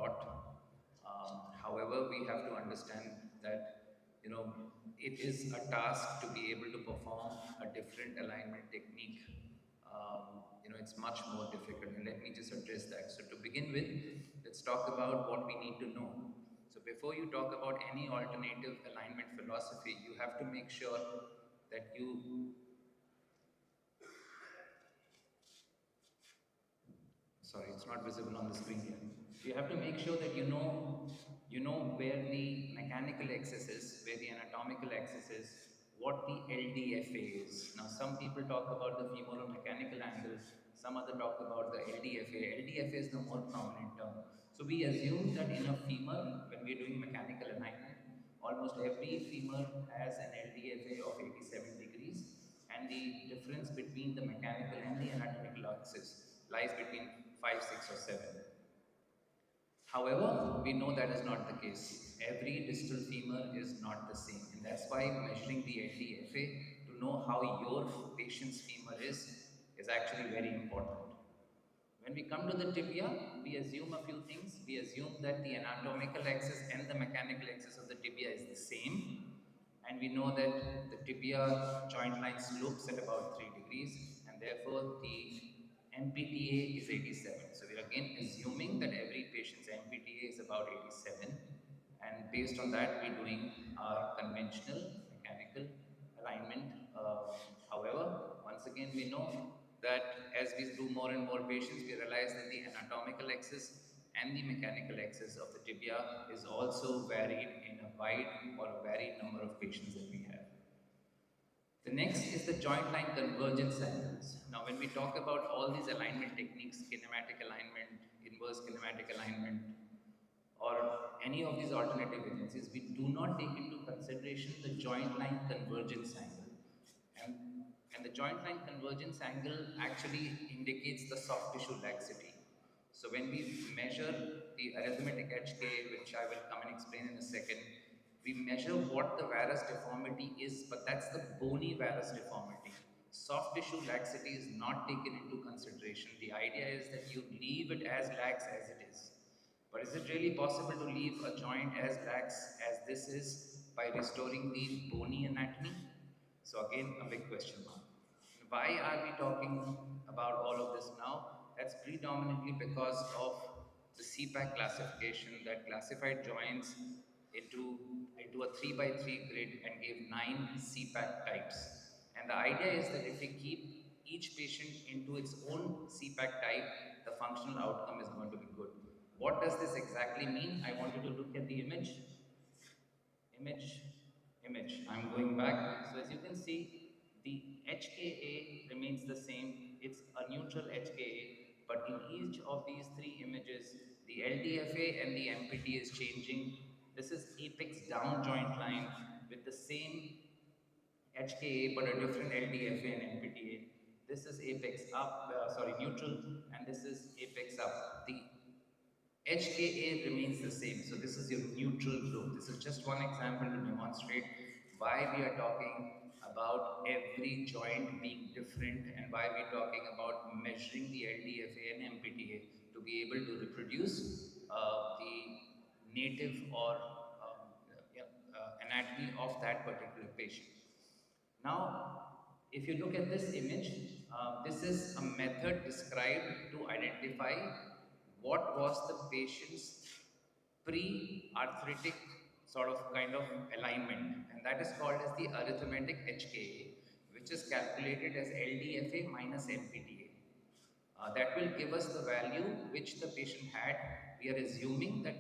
lot. However, we have to understand that it is a task to be able to perform a different alignment technique. It's much more difficult. And let me just address that. So to begin with, let's talk about what we need to know. So before you talk about any alternative alignment philosophy, you have to make sure that you sorry, it's not visible on the screen here. You have to make sure that you know where the mechanical axis is, where the anatomical axis is, what the LDFA is. Now, some people talk about the femoromechanical angle, some other talk about the LDFA. LDFA is the more prominent term. So we assume that in a femur, when we're doing mechanical alignment, almost every femur has an LDFA of 87 degrees, and the difference between the mechanical and the anatomical axis lies between 5, 6, or 7. However, we know that is not the case. Every distal femur is not the same, and that's why measuring the LDFA to know how your patient's femur is actually very important. When we come to the tibia, we assume a few things. We assume that the anatomical axis and the mechanical axis of the tibia is the same, and we know that the tibia joint line slopes at about 3 degrees, and therefore the MPTA is 87. So we are again assuming that every patient's MPTA is about 87, and based on that, we're doing our conventional mechanical alignment. However, once again, we know that as we do more and more patients, we realize that the anatomical axis and the mechanical axis of the tibia is also varied in a wide or a varied number of patients that we have. The next is the joint line convergence angles. Now, when we talk about all these alignment techniques, kinematic alignment, inverse kinematic alignment, or any of these alternative agencies, we do not take into consideration the joint line convergence angle. And the joint line convergence angle actually indicates the soft tissue laxity. So when we measure the arithmetic HK, which I will come and explain in a second, we measure what the varus deformity is, but that's the bony varus deformity. Soft tissue laxity is not taken into consideration. The idea is that you leave it as lax as it is. But is it really possible to leave a joint as lax as this is by restoring the bony anatomy? So again, a big question mark. Why are we talking about all of this now? That's predominantly because of the CPAC classification that classified joints into a 3 by 3 grid and gave 9 CPAC types. And the idea is that if we keep each patient into its own CPAC type, the functional outcome is going to be good. What does this exactly mean? I want you to look at the image. Image, image. I'm going back. So as you can see, the HKA remains the same. It's a neutral HKA, but in each of these three images, the LDFA and the MPT is changing. This is apex down joint line with the same HKA but a different LDFA and MPTA. This is apex up, neutral, and this is apex up. The HKA remains the same. So this is your neutral group. This is just one example to demonstrate why we are talking about every joint being different and why we're talking about measuring the LDFA and MPTA to be able to reproduce the native or anatomy of that particular patient. Now, if you look at this image, this is a method described to identify what was the patient's pre-arthritic sort of kind of alignment, and that is called as the arithmetic HKA, which is calculated as LDFA minus MPTA. That will give us the value which the patient had. We are assuming that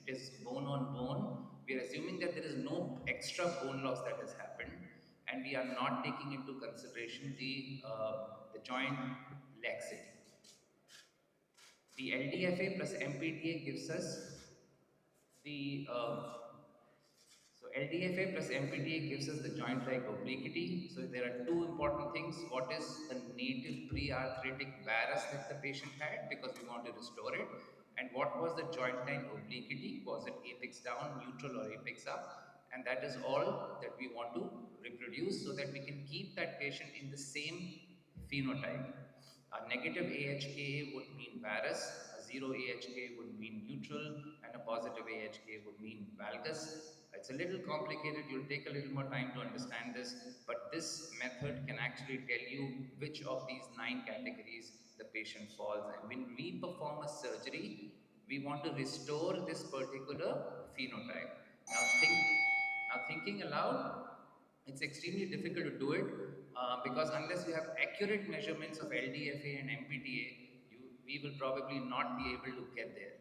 it is bone on bone. We are assuming that there is no extra bone loss that has happened, and we are not taking into consideration the joint laxity. The LDFA plus MPTA gives us the LDFA plus MPTA gives us the joint like obliquity. So there are two important things. What is the native pre-arthritic varus that the patient had, because we want to restore it, and what was the joint line obliquity? Was it apex down, neutral, or apex up? And that is all that we want to reproduce so that we can keep that patient in the same phenotype. A negative AHKA would mean varus, a zero AHK would mean neutral, and a positive AHK would mean valgus. It's a little complicated. You'll take a little more time to understand this, but this method can actually tell you which of these 9 categories the patient falls. And when we perform a surgery, we want to restore this particular phenotype. Thinking aloud, it's extremely difficult to do it because unless you have accurate measurements of LDFA and MPTA, we will probably not be able to get there.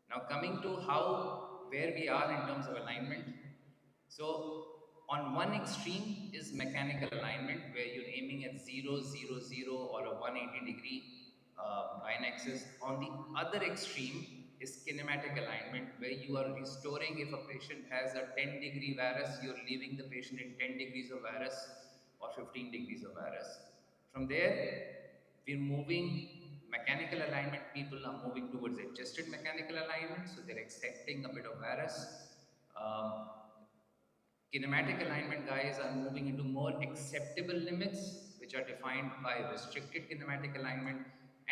Now, coming to where we are in terms of alignment. So, on one extreme is mechanical alignment, where you're aiming at 0, 0, 0 or a 180-degree binexus. On the other extreme is kinematic alignment, where you are restoring. If a patient has a 10-degree varus, you're leaving the patient in 10 degrees of varus or 15 degrees of varus. From there, we're moving mechanical alignment. People are moving towards adjusted mechanical alignment, so they're accepting a bit of varus. Kinematic alignment guys are moving into more acceptable limits, which are defined by restricted kinematic alignment.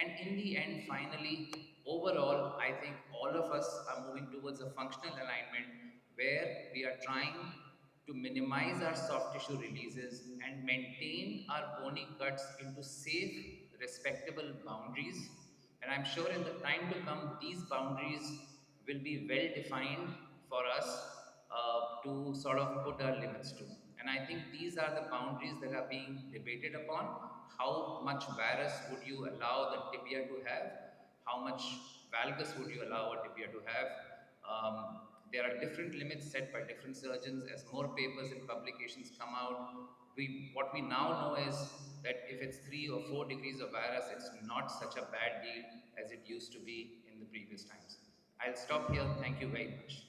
And in the end, finally, overall, I think all of us are moving towards a functional alignment where we are trying to minimize our soft tissue releases and maintain our bony cuts into safe, respectable boundaries. And I'm sure in the time to come, these boundaries will be well defined for us to sort of put our limits to. And I think these are the boundaries that are being debated upon. How much varus would you allow the tibia to have? How much valgus would you allow a tibia to have? There are different limits set by different surgeons. As more papers and publications come out, what we now know is that if it's 3 or 4 degrees of varus, it's not such a bad deal as it used to be in the previous times. I'll stop here. Thank you very much.